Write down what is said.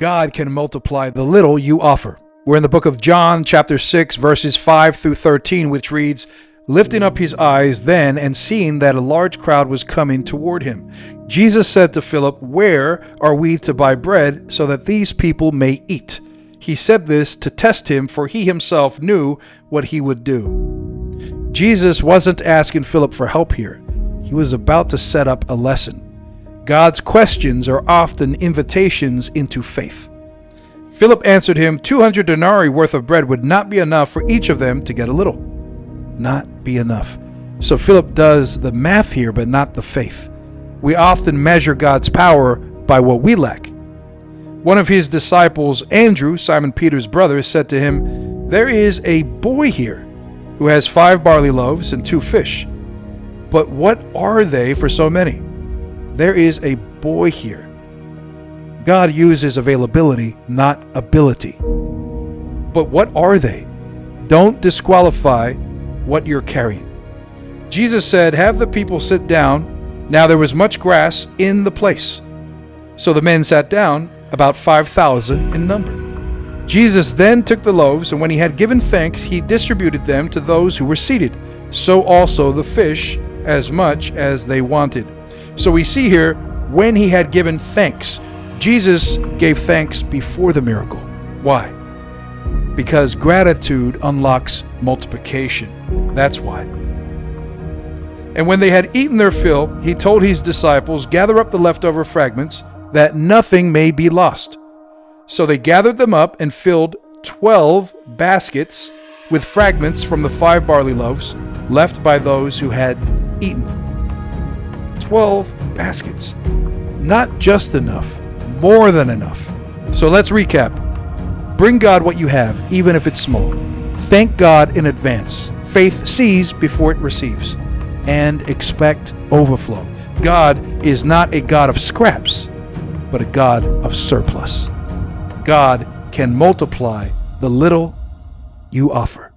God can multiply the little you offer. We're in the book of John, chapter 6, verses 5 through 13, which reads, "Lifting up his eyes then, and seeing that a large crowd was coming toward him, Jesus said to Philip, 'Where are we to buy bread so that these people may eat?' He said this to test him, for he himself knew what he would do." Jesus wasn't asking Philip for help here. He was about to set up a lesson. God's questions are often invitations into faith. Philip answered him, 200 denarii worth of bread would not be enough for each of them to get a little. Not be enough. So Philip does the math here, but not the faith. We often measure God's power by what we lack. One of his disciples, Andrew, Simon Peter's brother, said to him, "There is a boy here who has 5 barley loaves and 2 fish. But what are they for so many?" There is a boy here. God uses availability, not ability. But what are they? Don't disqualify what you're carrying. Jesus said, "Have the people sit down." Now there was much grass in the place. So the men sat down, about 5,000 in number. Jesus then took the loaves, and when he had given thanks, he distributed them to those who were seated. So also the fish, as much as they wanted. So we see here, when he had given thanks, Jesus gave thanks before the miracle. Why? Because gratitude unlocks multiplication. That's why. And when they had eaten their fill, he told his disciples, "Gather up the leftover fragments, that nothing may be lost." So they gathered them up and filled 12 baskets with fragments from the 5 barley loaves left by those who had eaten. 12 baskets. Not just enough, more than enough. So let's recap. Bring God what you have, even if it's small. Thank God in advance. Faith sees before it receives. And expect overflow. God is not a God of scraps, but a God of surplus. God can multiply the little you offer.